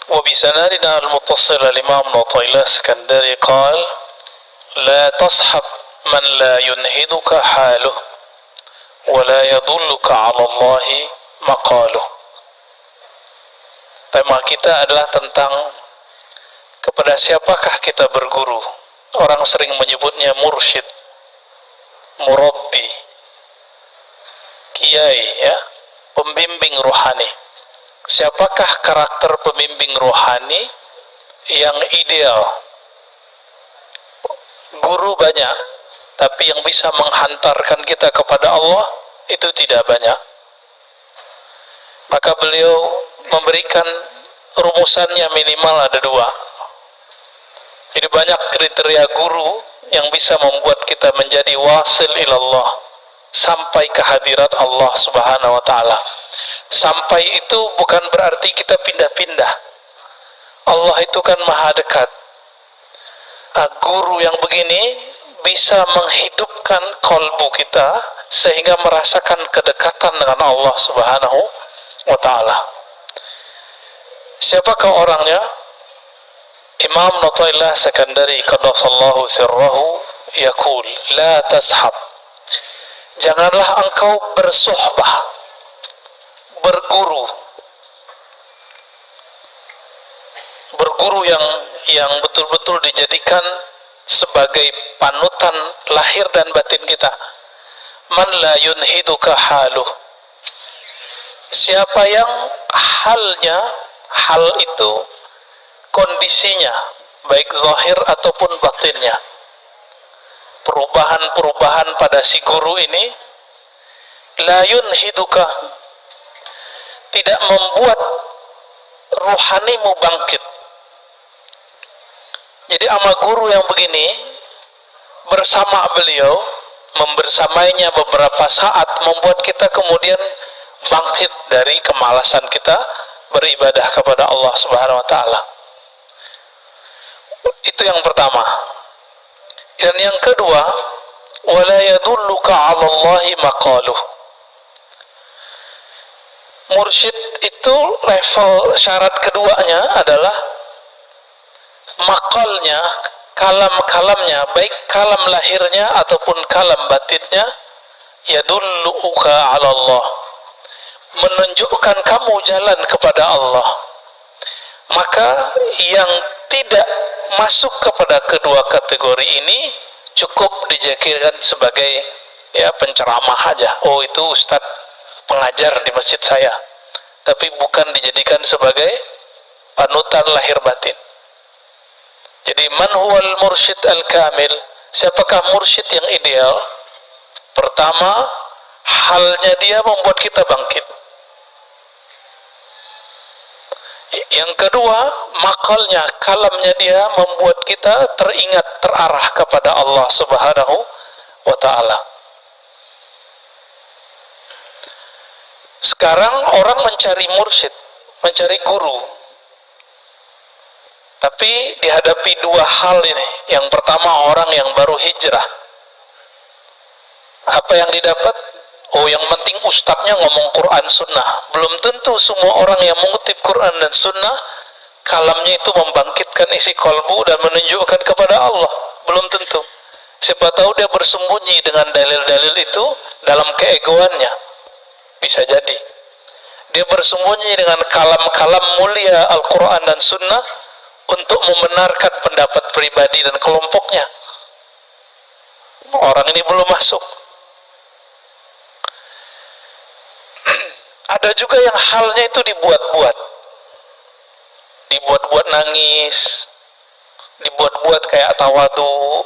وبسندنا المتصل الإمام نطيلة السكندري قال لا تصحب من لا ينهدك حاله ولا يدلك على الله مقاله. Tema kita adalah tentang kepada siapakah kita berguru. Orang sering menyebutnya mursyid, murabbi, kiai, ya, pembimbing rohani. Siapakah karakter pembimbing rohani yang ideal? Guru banyak, tapi yang bisa menghantarkan kita kepada Allah itu tidak banyak. Maka beliau memberikan rumusannya minimal ada dua. Jadi banyak kriteria guru yang bisa membuat kita menjadi wasil ilallah, sampai ke hadirat Allah subhanahu wa ta'ala. Sampai itu bukan berarti kita pindah-pindah. Allah itu kan maha dekat. Guru yang begini bisa menghidupkan kalbu kita sehingga merasakan kedekatan dengan Allah subhanahu wa ta'ala. Siapakah orangnya? Imam Nataillah Sekandari qaddasallahu sirrahu yaqul la tashab, janganlah engkau bersuhbah, berguru yang betul-betul dijadikan sebagai panutan lahir dan batin kita. Man la yunhiduka haluh, siapa yang hal itu, kondisinya, baik zahir ataupun batinnya, perubahan-perubahan pada si guru ini, la yunhiduka, tidak membuat ruhanimu bangkit. Jadi ama guru yang begini, bersama beliau, membersamainya beberapa saat, membuat kita kemudian bangkit dari kemalasan kita beribadah kepada Allah subhanahu wa ta'ala. Itu yang pertama. Dan yang kedua, wala yadulluka 'ala Allahi maqaluh. Mursyid itu level syarat keduanya adalah makalnya, kalam-kalamnya, baik kalam lahirnya ataupun kalam batinnya, yadulluka 'ala Allah, menunjukkan kamu jalan kepada Allah. Maka yang tidak masuk kepada kedua kategori ini cukup dijadikan sebagai penceramah aja. Oh, itu ustadz pengajar di masjid saya, tapi bukan dijadikan sebagai panutan lahir batin. Jadi man huwal mursyid al-kamil, siapakah mursyid yang ideal? Pertama, halnya dia membuat kita bangkit. Yang kedua, makalnya, kalamnya dia membuat kita teringat, terarah kepada Allah subhanahu wa ta'ala. Sekarang orang mencari mursyid, mencari guru, tapi dihadapi dua hal ini. Yang pertama, orang yang baru hijrah. Apa yang didapat? Oh, yang penting ustadznya ngomong Quran Sunnah. Belum tentu semua orang yang mengutip Quran dan Sunnah kalamnya itu membangkitkan isi kolbu dan menunjukkan kepada Allah. Belum tentu. Siapa tahu dia bersembunyi dengan dalil-dalil itu dalam keegoannya. Bisa jadi dia bersembunyi dengan kalam-kalam mulia Al-Quran dan Sunnah untuk membenarkan pendapat pribadi dan kelompoknya. Orang ini belum masuk. Ada juga yang halnya itu dibuat-buat, nangis, dibuat-buat kayak tawadu,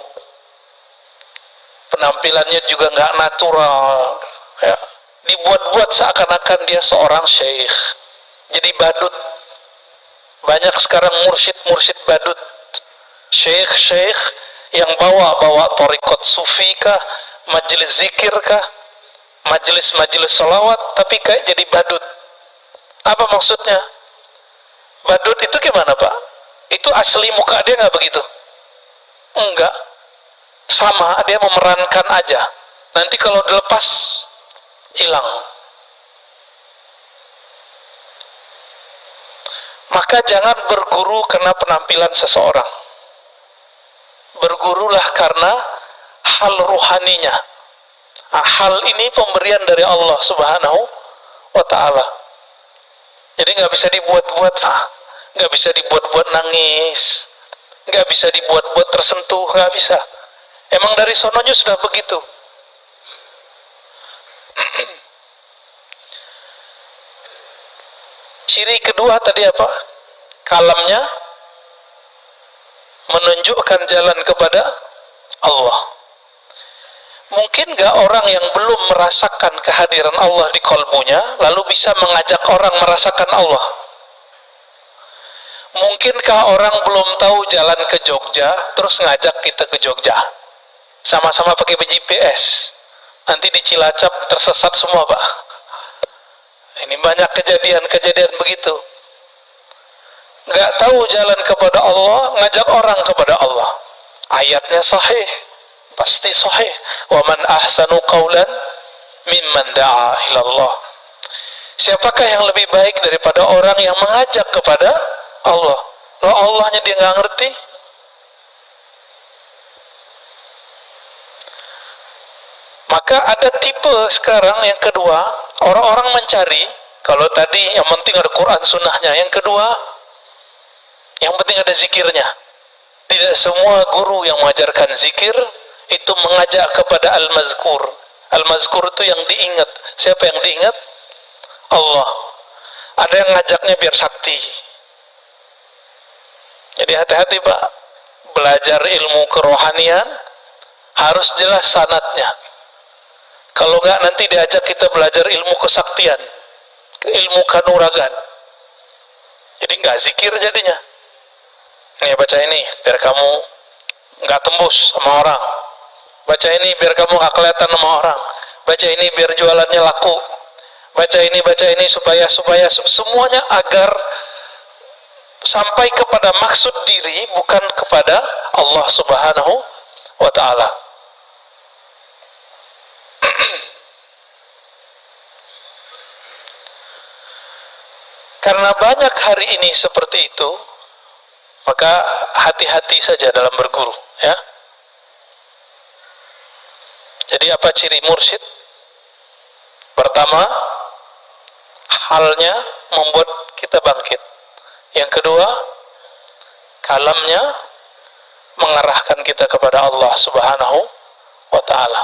penampilannya juga nggak natural, ya. Dibuat-buat seakan-akan dia seorang syekh, jadi badut. Banyak sekarang mursyid badut, syekh yang bawa thariqat sufi kah, majelis zikir kah, majelis salawat, tapi kayak jadi badut. Apa maksudnya? Badut itu gimana, Pak? Itu asli muka dia nggak begitu? Enggak. Sama, dia memerankan aja. Nanti kalau dilepas, hilang. Maka jangan berguru karena penampilan seseorang. Bergurulah karena hal ruhaninya. Hal ini pemberian dari Allah Subhanahu wa ta'ala. Jadi nggak bisa dibuat-buat, nggak bisa dibuat-buat nangis, nggak bisa dibuat-buat tersentuh, nggak bisa. Emang dari sononya sudah begitu. Ciri kedua tadi apa? Kalamnya menunjukkan jalan kepada Allah. Mungkin gak orang yang belum merasakan kehadiran Allah di kalbunya lalu bisa mengajak orang merasakan Allah? Mungkinkah orang belum tahu jalan ke Jogja terus ngajak kita ke Jogja? Sama-sama pakai GPS, nanti di Cilacap tersesat semua, Pak. Ini banyak kejadian-kejadian begitu. Nggak tahu jalan kepada Allah, ngajak orang kepada Allah. Ayatnya sahih, pasti sahih. Wa man ahsanu qawlan mimman da'a ilallah. Siapakah yang lebih baik daripada orang yang mengajak kepada Allah? Kalau Allahnya dia nggak ngerti. Maka ada tipe sekarang yang kedua, orang-orang mencari, kalau tadi yang penting ada Quran sunnahnya, yang kedua, yang penting ada zikirnya. Tidak semua guru yang mengajarkan zikir itu mengajak kepada al-mazkur. Al-mazkur itu yang diingat. Siapa yang diingat? Allah. Ada yang ngajaknya biar sakti. Jadi hati-hati, Pak. Belajar ilmu kerohanian harus jelas sanadnya. Kalau enggak nanti diajak kita belajar ilmu kesaktian, ilmu kanuragan. Jadi enggak zikir jadinya. Nih baca ini biar kamu enggak tembus sama orang. Baca ini biar kamu enggak kelihatan sama orang. Baca ini biar jualannya laku. Baca ini supaya semuanya agar sampai kepada maksud diri bukan kepada Allah Subhanahu wa ta'ala. Karena banyak hari ini seperti itu, maka hati-hati saja dalam berguru, ya. Jadi apa ciri mursyid? Pertama, halnya membuat kita bangkit. Yang kedua, kalamnya mengarahkan kita kepada Allah Subhanahu wa ta'ala.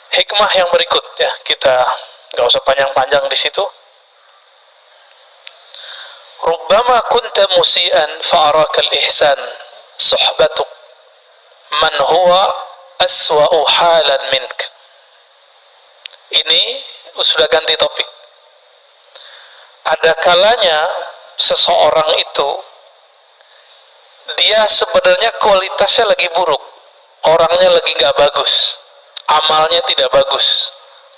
Hikmah yang berikut, ya, kita nggak usah panjang-panjang di situ. Rubbama kunta musian fa'arakal ihsan suhbatuk man huwa aswa'u halan mink. Ini sudah ganti topik. Ada kalanya seseorang itu dia sebenarnya kualitasnya lagi buruk, orangnya lagi nggak bagus, amalnya tidak bagus,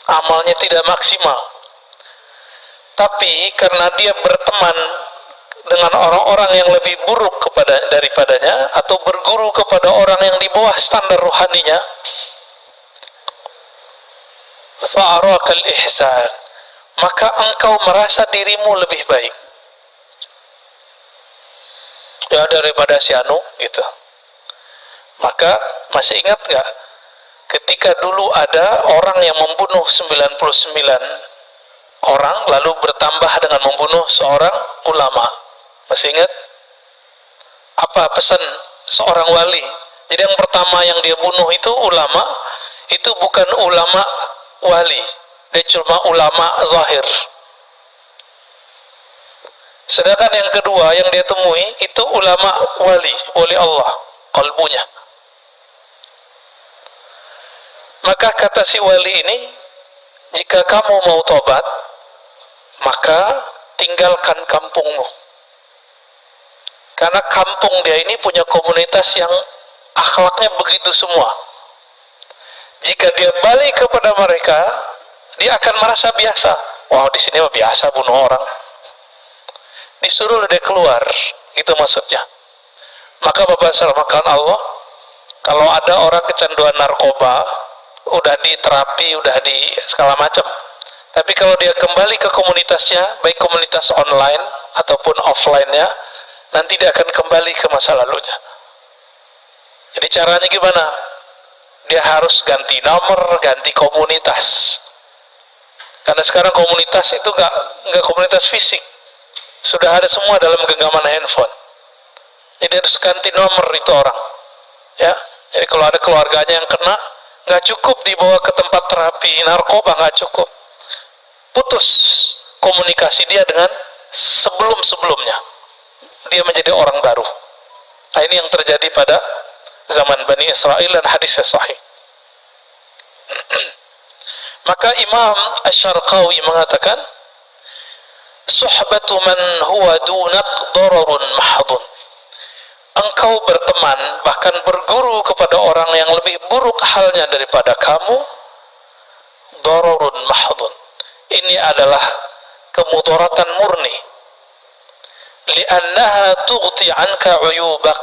amalnya tidak maksimal. Tapi karena dia berteman dengan orang-orang yang lebih buruk daripadanya, atau berguru kepada orang yang di bawah standar rohaninya, fa'arakal ihsan, maka engkau merasa dirimu lebih baik ya daripada si anu gitu. Maka masih ingat gak ketika dulu ada orang yang membunuh 99 orang lalu bertambah dengan membunuh seorang ulama? Masih ingat apa pesan seorang wali? Jadi yang pertama yang dia bunuh itu ulama, itu bukan ulama wali, dia cuma ulama zahir. Sedangkan yang kedua yang dia temui itu ulama wali Allah, kalbunya. Maka kata si wali ini, jika kamu mau tobat, maka tinggalkan kampungmu. Karena kampung dia ini punya komunitas yang akhlaknya begitu semua. Jika dia balik kepada mereka, dia akan merasa biasa. Wow, di sini mah biasa bunuh orang. Disuruh dia keluar, itu maksudnya. Maka Bapak selamatkan Allah, kalau ada orang kecanduan narkoba, udah diterapi, udah di segala macam, Tapi kalau dia kembali ke komunitasnya, baik komunitas online ataupun offline-nya, nanti dia akan kembali ke masa lalunya. Jadi caranya gimana? Dia harus ganti nomor, ganti komunitas. Karena sekarang komunitas itu nggak komunitas fisik, sudah ada semua dalam genggaman handphone. Jadi harus ganti nomor itu orang. Ya, jadi kalau ada keluarganya yang kena, nggak cukup dibawa ke tempat terapi narkoba, nggak cukup. Putus komunikasi dia dengan sebelum-sebelumnya. Dia menjadi orang baru. Nah, ini yang terjadi pada zaman Bani Israel dan hadisnya sahih. Maka Imam Asy-Syarqawi mengatakan, suhbatu man huwa dunak dararun mahdun. Engkau berteman, bahkan berguru kepada orang yang lebih buruk halnya daripada kamu, dararun mahdun. Ini adalah kemudaratan murni. Li'annaha tughti anka uyubak.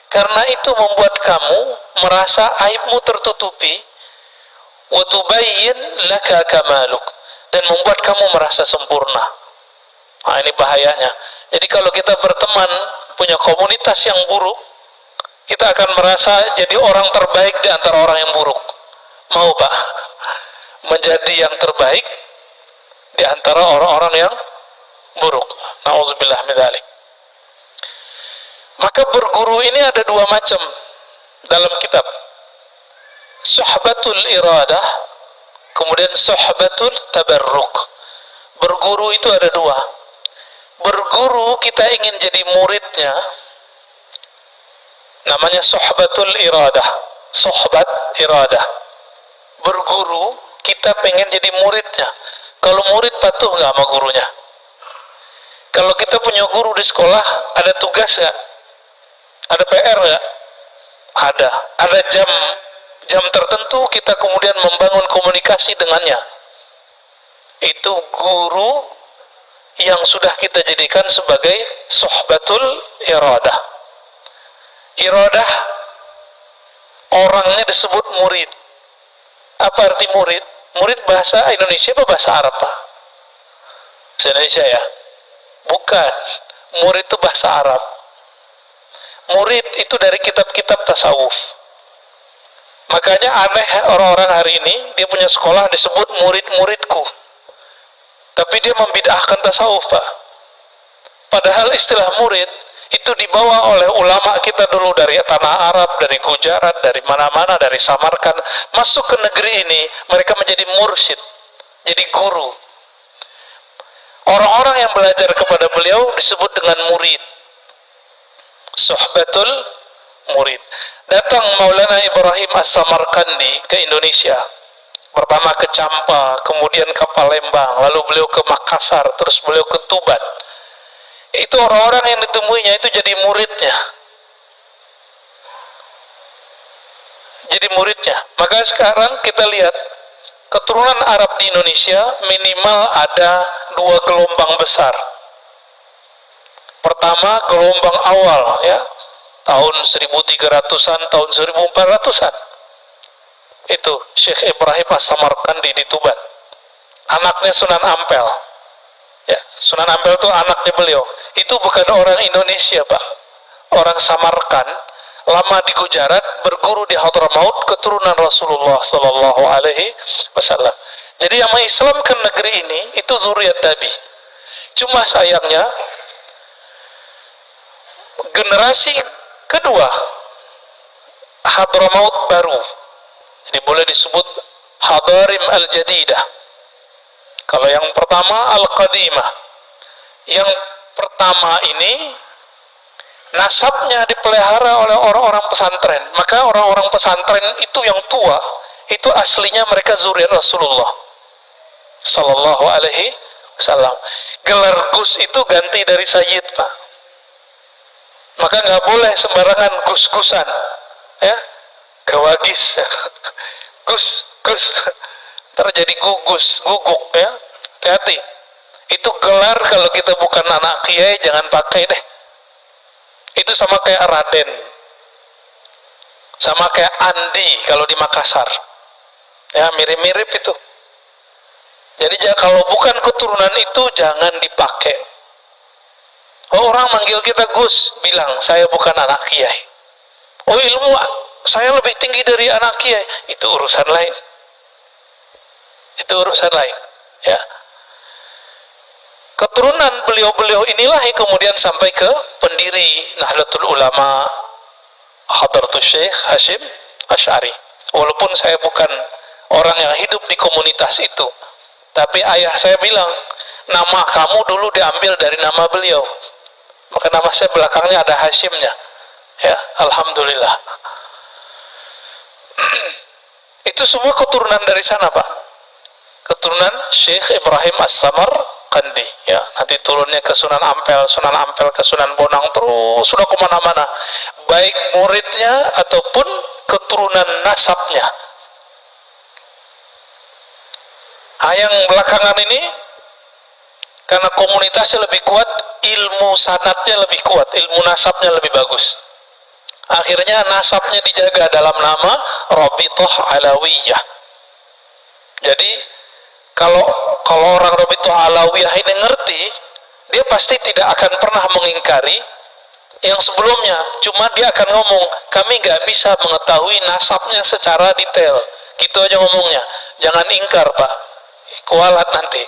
Karena itu membuat kamu merasa aibmu tertutupi, wa tubayyin laka kamaluk, dan membuat kamu merasa sempurna. Nah, ini bahayanya. Jadi kalau kita berteman, punya komunitas yang buruk, kita akan merasa jadi orang terbaik di antara orang yang buruk. Mau Pak? Menjadi yang terbaik di antara orang-orang yang buruk. Nauzubillah min dzalik. Maka berguru ini ada dua macam dalam kitab. Suhbatul iradah, kemudian suhbatul tabarruk. Berguru itu ada dua. Berguru kita ingin jadi muridnya, namanya suhbatul iradah. Suhbat iradah. Berguru kita pengen jadi muridnya. Kalau murid patuh nggak sama gurunya? Kalau kita punya guru di sekolah, ada tugas nggak? Ada PR nggak? Ada. Ada jam tertentu kita kemudian membangun komunikasi dengannya. Itu guru yang sudah kita jadikan sebagai suhbatul iradah. Iradah orangnya disebut murid. Apa arti murid? Murid bahasa Indonesia apa bahasa Arab, Pak? Bahasa Indonesia ya? Bukan. Murid itu bahasa Arab. Murid itu dari kitab-kitab tasawuf. Makanya aneh orang-orang hari ini, dia punya sekolah disebut murid-muridku. Tapi dia membid'ahkan tasawuf, Pak. Padahal istilah murid itu dibawa oleh ulama kita dulu dari tanah Arab, dari Gujarat, dari mana-mana, dari Samarkand, masuk ke negeri ini, mereka menjadi mursyid, jadi guru. Orang-orang yang belajar kepada beliau disebut dengan murid. Suhbatul murid. Datang Maulana Ibrahim As-Samarkandi ke Indonesia. Pertama ke Campa, kemudian ke Palembang, lalu beliau ke Makassar, terus beliau ke Tuban. Itu orang-orang yang ditemuinya itu jadi muridnya. Jadi muridnya. Maka sekarang kita lihat keturunan Arab di Indonesia minimal ada 2 gelombang besar. Pertama gelombang awal ya, tahun 1300-an, tahun 1400-an. Itu Syekh Ibrahim As-Samarkandi di Tuban. Anaknya Sunan Ampel. Ya, Sunan Ampel itu anaknya beliau. Itu bukan orang Indonesia, Pak. Orang Samarkand, lama di Gujarat, berguru di Hadramaut, keturunan Rasulullah sallallahu alaihi wasallam. Jadi yang mengislamkan negeri ini itu zuriat Nabi. Cuma sayangnya generasi kedua Hadramaut baru. Jadi boleh disebut Hadarim al-Jadidah. Kalau yang pertama Al-Qadimah. Yang pertama ini nasabnya dipelihara oleh orang-orang pesantren. Maka orang-orang pesantren itu yang tua, itu aslinya mereka zuriat Rasulullah sallallahu alaihi wasallam. Gelar Gus itu ganti dari Sayyid, Pak. Maka nggak boleh sembarangan gus-gusan, ya, gawagis, gus, terjadi gugus, guguk, ya, hati-hati. Itu gelar kalau kita bukan anak kiai jangan pakai deh. Itu sama kayak Raden, sama kayak Andi kalau di Makassar, ya mirip-mirip itu. Jadi kalau bukan keturunan itu jangan dipakai. Oh, orang manggil kita Gus, bilang saya bukan anak kiai. Oh, ilmu saya lebih tinggi dari anak kiai, itu urusan lain. Itu urusan lain, ya. Keturunan beliau-beliau inilah yang kemudian sampai ke pendiri Nahdlatul Ulama Hadratus Syekh Hashim Asy'ari. Walaupun saya bukan orang yang hidup di komunitas itu, tapi ayah saya bilang, nama kamu dulu diambil dari nama beliau, maka nama saya belakangnya ada Hashimnya, ya. Alhamdulillah. Itu semua keturunan dari sana, Pak. Keturunan Syekh Ibrahim As-Samarqandi, ya. Nanti turunnya ke Sunan Ampel ke Sunan Bonang, terus sudah kemana-mana, baik muridnya ataupun keturunan nasabnya. Yang belakangan ini karena komunitasnya lebih kuat, ilmu sanadnya lebih kuat, ilmu nasabnya lebih bagus. Akhirnya nasabnya dijaga dalam nama Rabithah Alawiyah. Jadi kalau orang Rabithah Alawiyah ini ngerti, dia pasti tidak akan pernah mengingkari yang sebelumnya. Cuma dia akan ngomong, kami nggak bisa mengetahui nasabnya secara detail. Gitu aja ngomongnya. Jangan ingkar, Pak. Kualat nanti.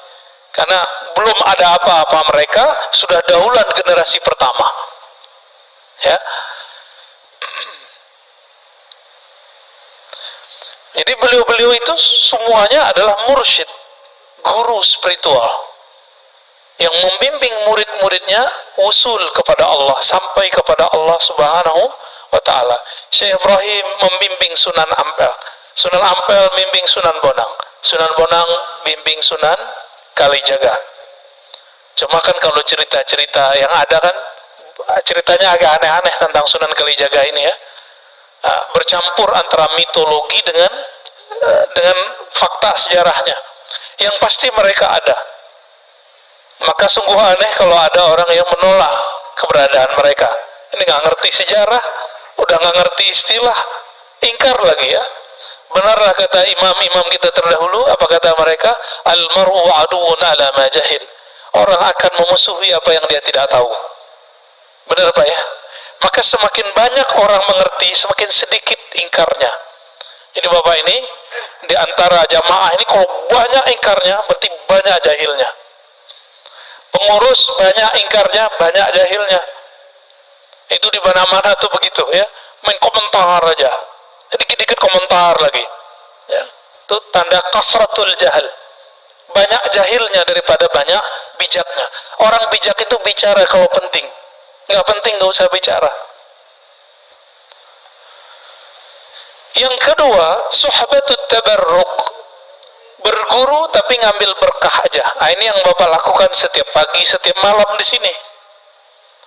Karena belum ada apa-apa, mereka sudah dahuluan generasi pertama. Ya. Jadi beliau-beliau itu semuanya adalah mursyid, guru spiritual yang membimbing murid-muridnya usul kepada Allah, sampai kepada Allah Subhanahu wa Ta'ala. Syekh Ibrahim membimbing Sunan Ampel, Sunan Ampel membimbing Sunan Bonang, Sunan Bonang bimbing Sunan Kalijaga. Cuma kan kalau cerita-cerita yang ada kan ceritanya agak aneh-aneh tentang Sunan Kalijaga ini, ya. Bercampur antara mitologi dengan fakta sejarahnya. Yang pasti mereka ada. Maka sungguh aneh kalau ada orang yang menolak keberadaan mereka. Ini nggak ngerti sejarah, udah nggak ngerti istilah, ingkar lagi, ya. Benarlah kata imam-imam kita terdahulu, apa kata mereka? Al-mar'u aduun ala ma jahil. Orang akan memusuhi apa yang dia tidak tahu. Benar, Pak, ya? Maka semakin banyak orang mengerti, semakin sedikit ingkarnya. Jadi Bapak ini, di antara jamaah ini kalau banyak ingkarnya, berarti banyak jahilnya. Pengurus banyak ingkarnya, banyak jahilnya. Itu di mana-mana tuh begitu, ya. Main komentar aja. Dikit-dikit komentar lagi. Ya. Itu tanda kasratul jahil. Banyak jahilnya daripada banyak bijaknya. Orang bijak itu bicara kalau penting. Nggak penting nggak usah bicara. Yang kedua, suhbatut tabarruk, berguru tapi ngambil berkah aja. Ini yang Bapak lakukan setiap pagi, setiap malam di sini.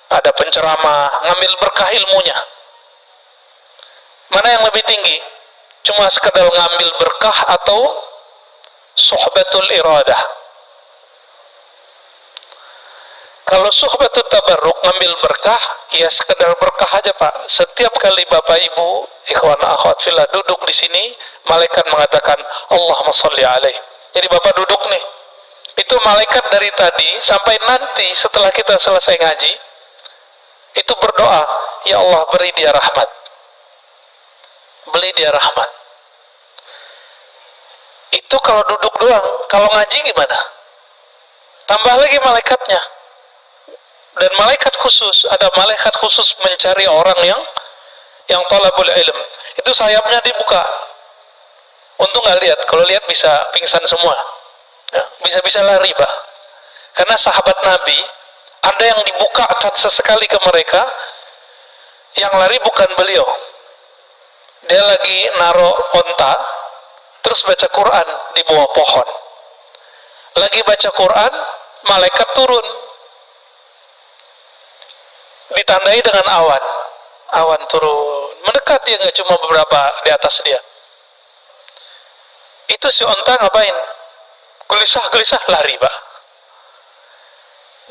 Ada penceramah, ngambil berkah ilmunya. Mana yang lebih tinggi? Cuma sekedar ngambil berkah atau suhbatul iradah? Kalau suhbatut tabarruk, ngambil berkah, ya sekedar berkah aja, Pak. Setiap kali Bapak Ibu, ikhwan akhwat fillah, duduk di sini, malaikat mengatakan Allahumma sholli alaih. Jadi Bapak duduk nih, itu malaikat dari tadi sampai nanti setelah kita selesai ngaji, itu berdoa, ya Allah beri dia rahmat, beri dia rahmat. Itu kalau duduk doang. Kalau ngaji gimana? Tambah lagi malaikatnya. Dan malaikat khusus, ada malaikat khusus mencari orang yang talabul ilm. Itu sayapnya dibuka. Untung nggak lihat. Kalau lihat bisa pingsan semua. Ya, bisa-bisa lari, Pak. Karena sahabat Nabi, ada yang dibukakan sesekali ke mereka, yang lari bukan beliau. Dia lagi naro onta, terus baca Quran di bawah pohon. Lagi baca Quran, malaikat turun. Ditandai dengan awan. Awan turun. Mendekat dia, nggak cuma beberapa di atas dia. Itu si onta ngapain? Gelisah-gelisah lari, Pak.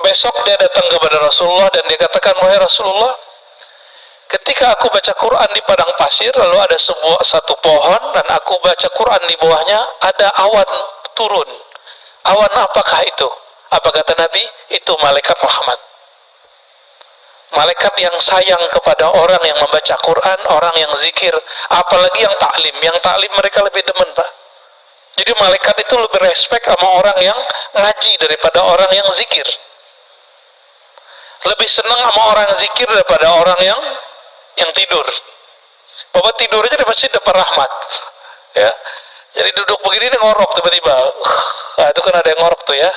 Besok dia datang kepada Rasulullah dan dia katakan, wahai Rasulullah, ketika aku baca Quran di padang pasir, lalu ada satu pohon dan aku baca Quran di bawahnya, ada awan turun. Awan apakah itu? Apa kata Nabi? Itu malaikat rahmat. Malaikat yang sayang kepada orang yang membaca Quran, orang yang zikir, apalagi yang taklim. Yang taklim mereka lebih demen, Pak. Jadi malaikat itu lebih respect sama orang yang ngaji daripada orang yang zikir. Lebih senang sama orang zikir daripada orang yang tidur. Bapak tidur aja dia pasti dapat rahmat. Ya. Jadi duduk begini dia ngorok tiba-tiba. Nah, itu kan ada yang ngorok tuh ya.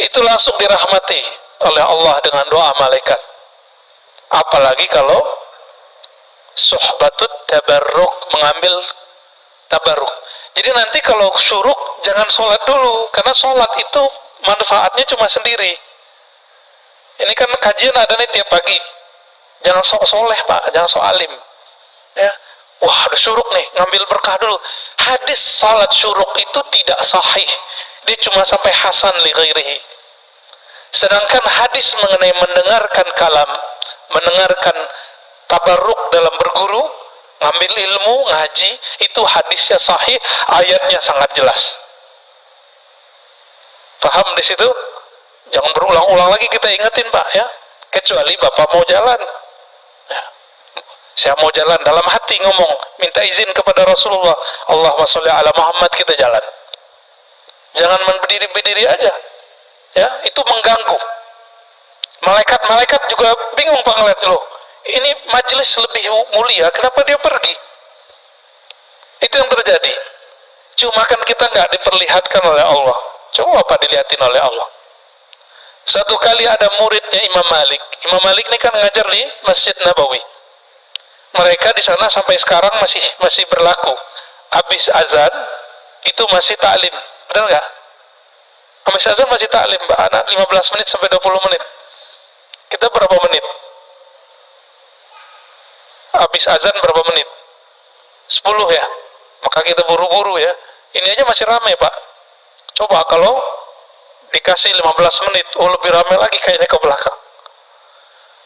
Itu langsung dirahmati oleh Allah dengan doa malaikat. Apalagi kalau suhbatut tabarruk, mengambil tabarruk. Jadi nanti kalau syuruk jangan sholat dulu, karena sholat itu manfaatnya cuma sendiri. Ini kan kajian ada nih tiap pagi. Jangan sok soleh Pak, jangan sok alim. Ya, wah ada syuruk nih, ngambil berkah dulu. Hadis salat syuruk itu tidak sahih. Dia cuma sampai hasan li ghairihi. Sedangkan hadis mengenai mendengarkan kalam, mendengarkan tabarruk dalam berguru, ngambil ilmu, ngaji, itu hadisnya sahih, ayatnya sangat jelas. Paham di situ? Jangan berulang-ulang lagi kita ingetin Pak ya. Kecuali Bapak mau jalan. Ya. Saya mau jalan dalam hati ngomong, minta izin kepada Rasulullah. Allahumma sholli ala Muhammad, kita jalan. Jangan berdiri-berdiri aja. Ya, itu mengganggu. Malaikat juga bingung Pak ngeliat loh. Ini majelis lebih mulia, kenapa dia pergi? Itu yang terjadi. Cuma kan kita nggak diperlihatkan oleh Allah. Coba apa dilihatin oleh Allah? Satu kali ada muridnya Imam Malik. Imam Malik ini kan ngajar di Masjid Nabawi. Mereka di sana sampai sekarang masih berlaku. Habis azan itu masih taklim, benar nggak? Habis azan masih taklim, Mbak Anak 15 menit sampai 20 menit. Kita berapa menit? Habis azan berapa menit? 10 ya. Maka kita buru-buru ya. Ini aja masih ramai Pak. Coba kalau dikasih 15 menit, oh lebih ramai lagi kayaknya ke belakang.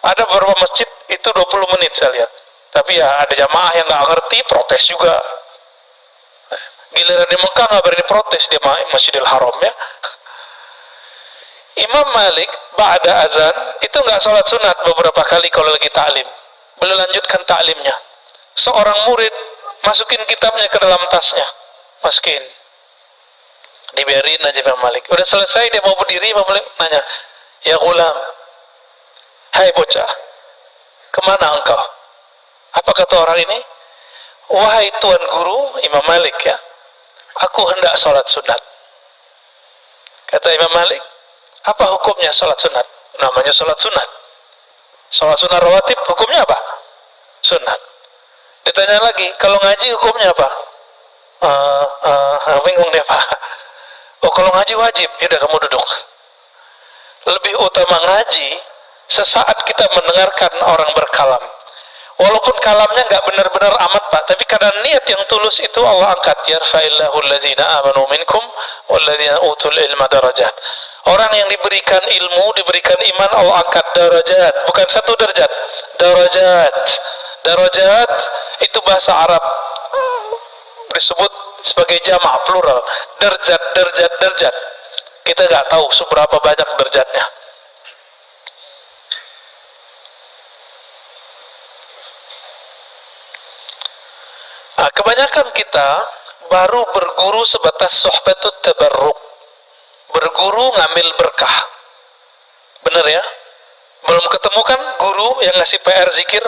Ada beberapa masjid itu 20 menit saya lihat. Tapi ya ada jamaah yang nggak ngerti, protes juga. Giliran di Mekah nggak berani protes di Masjidil Haram ya. Imam Malik ba'da azan itu nggak sholat sunat beberapa kali kalau lagi taklim. Beliau lanjutkan taklimnya. Seorang murid masukin kitabnya ke dalam tasnya, masukin. Dibiarin aja Imam Malik. Udah selesai dia mau berdiri, Imam Malik nanya, ya ghulam, hai bocah, kemana engkau? Apa kata orang ini? Wahai tuan guru, Imam Malik ya, aku hendak sholat sunat. Kata Imam Malik, apa hukumnya sholat sunat? Namanya sholat sunat. Sholat sunat rawatib hukumnya apa? Sunat. Ditanya lagi, kalau ngaji hukumnya apa? Bingung dia Pak. Oh kalau ngaji wajib, yaudah kamu duduk. Lebih utama ngaji sesaat kita mendengarkan orang berkalam. Walaupun kalamnya nggak benar-benar amat Pak, tapi karena niat yang tulus itu Allah angkat. Yarfa'illahu allazina amanu minkum wallazina utul ilma darajat. Orang yang diberikan ilmu, diberikan iman, Allah angkat darajat. Bukan satu derajat, darajat. Darajat itu bahasa Arab disebut sebagai jamak plural, derjat, derjat, derjat. Kita nggak tahu seberapa banyak derjatnya. Nah, kebanyakan kita baru berguru sebatas sohbatut tabarruk, berguru ngambil berkah. Bener ya? Belum ketemu kan guru yang ngasih PR zikir,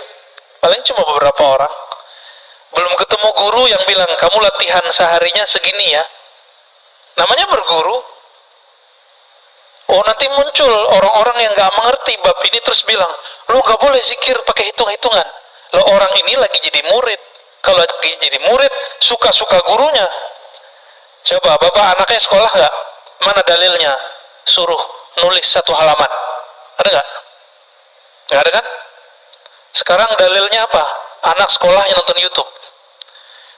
paling cuma beberapa orang. Belum ketemu guru yang bilang, kamu latihan seharinya segini ya. Namanya berguru. Oh nanti muncul orang-orang yang gak mengerti bab ini terus bilang, lo gak boleh zikir pakai hitung-hitungan. Lo orang ini lagi jadi murid. Kalau lagi jadi murid, suka-suka gurunya. Coba bapak anaknya sekolah gak? Mana dalilnya? Suruh nulis satu halaman. Ada gak? Gak ada kan? Sekarang dalilnya apa? Anak sekolah yang nonton YouTube.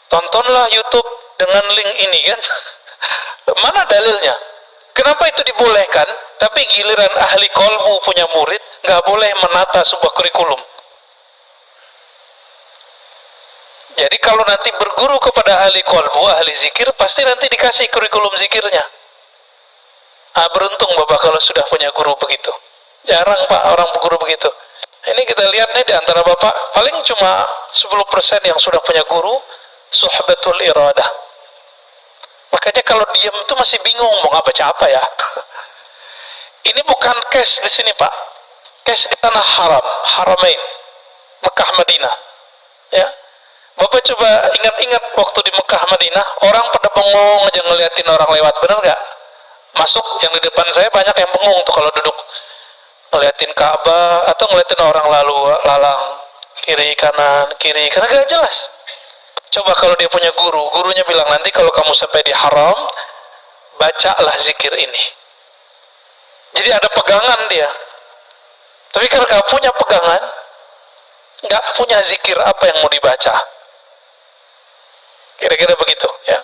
Tontonlah YouTube dengan link ini kan. Mana dalilnya? Kenapa itu dibolehkan? Tapi giliran ahli kolbu punya murid nggak boleh menata sebuah kurikulum. Jadi kalau nanti berguru kepada ahli kolbu, ahli zikir, pasti nanti dikasih kurikulum zikirnya. Beruntung Bapak kalau sudah punya guru begitu. Jarang Pak orang guru begitu. Ini kita lihat nih di antara Bapak, paling cuma 10% yang sudah punya guru, suhbatul iradah. Makanya kalau diam itu masih bingung mau baca apa ya. Ini bukan case di sini Pak. Case di tanah haram, haramain, Mekah Madinah. Ya. Bapak coba ingat-ingat waktu di Mekah Madinah, orang pada bengong aja ngeliatin orang lewat, bener gak? Masuk yang di depan saya banyak yang bengong tuh kalau duduk ngeliatin Ka'bah atau ngeliatin orang lalu lalang kiri kanan gak jelas. Coba kalau dia punya guru, gurunya bilang nanti kalau kamu sampai di haram bacalah zikir ini. Jadi ada pegangan dia. Tapi kalau gak punya pegangan, gak punya zikir, apa yang mau dibaca? Kira-kira begitu ya.